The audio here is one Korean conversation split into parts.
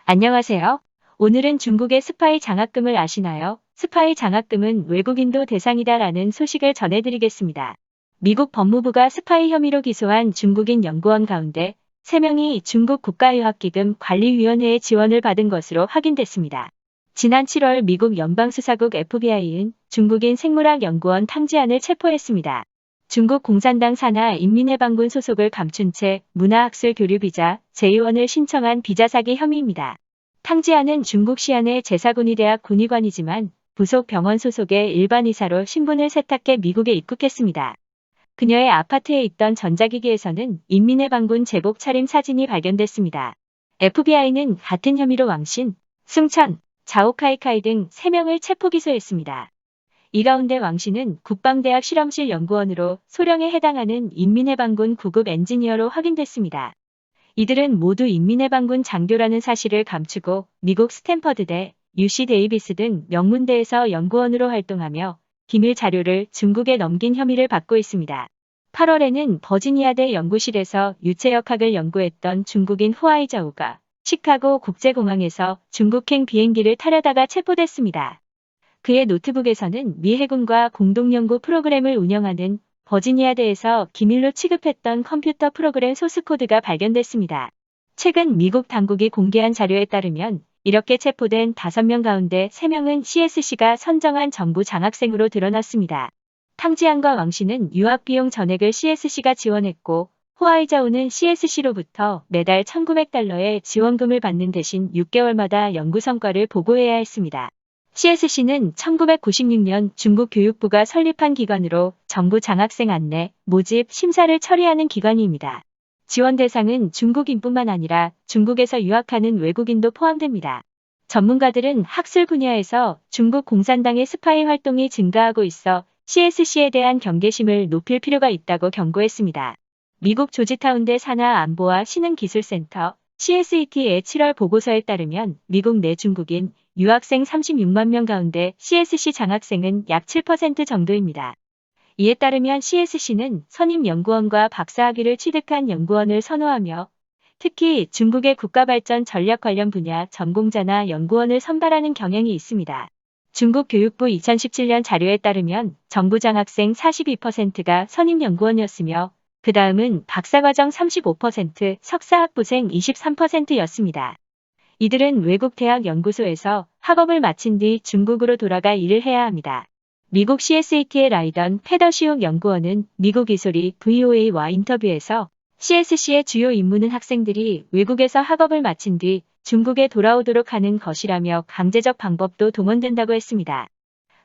안녕하세요. 오늘은 중국의 스파이 장학금을 아시나요? 스파이 장학금은 외국인도 대상이다라는 소식을 전해드리겠습니다. 미국 법무부가 스파이 혐의로 기소한 중국인 연구원 가운데 3명이 중국 국가유학기금 관리위원회의 지원을 받은 것으로 확인됐습니다. 지난 7월 미국 연방수사국 FBI는 중국인 생물학 연구원 탕지안을 체포했습니다. 중국 공산당 산하 인민해방군 소속을 감춘 채 문화학술 교류 비자 J1을 신청한 비자 사기 혐의입니다. 탕지안은 중국 시안의 제사군의대학 군의관이지만 부속 병원 소속의 일반 의사로 신분을 세탁해 미국에 입국했습니다. 그녀의 아파트에 있던 전자기기에서는 인민해방군 제복 차림 사진이 발견됐습니다. FBI는 같은 혐의로 왕신, 승천, 자오카이카이 등 3명을 체포 기소했습니다. 이 가운데 왕씨는 국방대학 실험실 연구원으로 소령에 해당하는 인민해방군 9급 엔지니어로 확인됐습니다. 이들은 모두 인민해방군 장교라는 사실을 감추고 미국 스탠퍼드대, UC 데이비스 등 명문대에서 연구원으로 활동하며 기밀 자료를 중국에 넘긴 혐의를 받고 있습니다. 8월에는 버지니아대 연구실에서 유체역학을 연구했던 중국인 후아이자오가 시카고 국제공항에서 중국행 비행기를 타려다가 체포됐습니다. 그의 노트북에서는 미 해군과 공동연구 프로그램을 운영하는 버지니아대에서 기밀로 취급했던 컴퓨터 프로그램 소스코드가 발견됐습니다. 최근 미국 당국이 공개한 자료에 따르면 이렇게 체포된 5명 가운데 3명은 CSC가 선정한 정부 장학생으로 드러났습니다. 탕지안과 왕씨는 유학비용 전액을 CSC가 지원했고 호아이자오는 CSC로부터 매달 1,900달러의 지원금을 받는 대신 6개월마다 연구 성과를 보고해야 했습니다. CSC는 1996년 중국 교육부가 설립한 기관으로 정부 장학생 안내, 모집, 심사를 처리하는 기관입니다. 지원 대상은 중국인뿐만 아니라 중국에서 유학하는 외국인도 포함됩니다. 전문가들은 학술 분야에서 중국 공산당의 스파이 활동이 증가하고 있어 CSC에 대한 경계심을 높일 필요가 있다고 경고했습니다. 미국 조지타운대 산하 안보와 신흥기술센터 CSET의 7월 보고서에 따르면 미국 내 중국인 유학생 36만 명 가운데 CSC 장학생은 약 7% 정도입니다. 이에 따르면 CSC는 선임 연구원과 박사학위를 취득한 연구원을 선호하며 특히 중국의 국가발전 전략 관련 분야 전공자나 연구원을 선발하는 경향이 있습니다. 중국 교육부 2017년 자료에 따르면 정부 장학생 42%가 선임 연구원이었으며 그 다음은 박사과정 35%, 석사학부생 23%였습니다. 이들은 외국 대학 연구소에서 학업을 마친 뒤 중국으로 돌아가 일을 해야 합니다. 미국 CSAT의 라이던 페더시욱 연구원은 미국 이소리 VOA와 인터뷰에서 CSC의 주요 임무는 학생들이 외국에서 학업을 마친 뒤 중국에 돌아오도록 하는 것이라며 강제적 방법도 동원된다고 했습니다.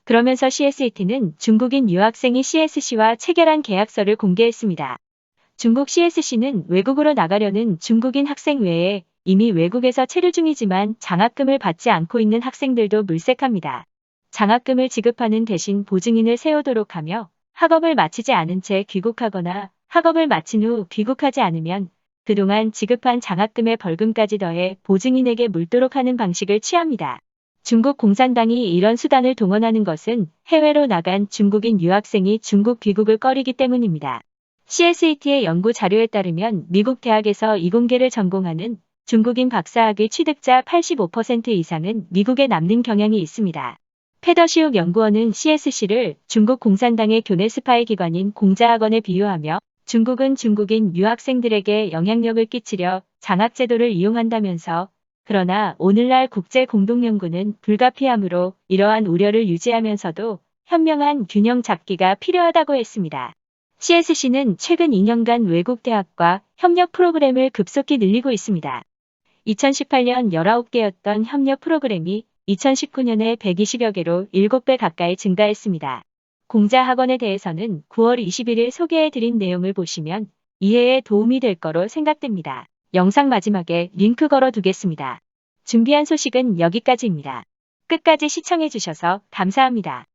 그러면서 CSAT는 중국인 유학생이 CSC와 체결한 계약서를 공개했습니다. 중국 CSC는 외국으로 나가려는 중국인 학생 외에 이미 외국에서 체류 중이지만 장학금을 받지 않고 있는 학생들도 물색합니다. 장학금을 지급하는 대신 보증인을 세우도록 하며 학업을 마치지 않은 채 귀국하거나 학업을 마친 후 귀국하지 않으면 그동안 지급한 장학금의 벌금까지 더해 보증인에게 물도록 하는 방식을 취합니다. 중국 공산당이 이런 수단을 동원하는 것은 해외로 나간 중국인 유학생이 중국 귀국을 꺼리기 때문입니다. CSAT의 연구 자료에 따르면 미국 대학에서 이공계를 전공하는 중국인 박사학위 취득자 85% 이상은 미국에 남는 경향이 있습니다. 페더시욱 연구원은 CSC를 중국 공산당의 교내 스파이 기관인 공자학원에 비유하며 중국은 중국인 유학생들에게 영향력을 끼치려 장학제도를 이용한다면서 그러나 오늘날 국제공동연구는 불가피하므로 이러한 우려를 유지하면서도 현명한 균형 잡기가 필요하다고 했습니다. CSC는 최근 2년간 외국 대학과 협력 프로그램을 급속히 늘리고 있습니다. 2018년 19개였던 협력 프로그램이 2019년에 120여 개로 7배 가까이 증가했습니다. 공자학원에 대해서는 9월 21일 소개해드린 내용을 보시면 이해에 도움이 될 거로 생각됩니다. 영상 마지막에 링크 걸어두겠습니다. 준비한 소식은 여기까지입니다. 끝까지 시청해주셔서 감사합니다.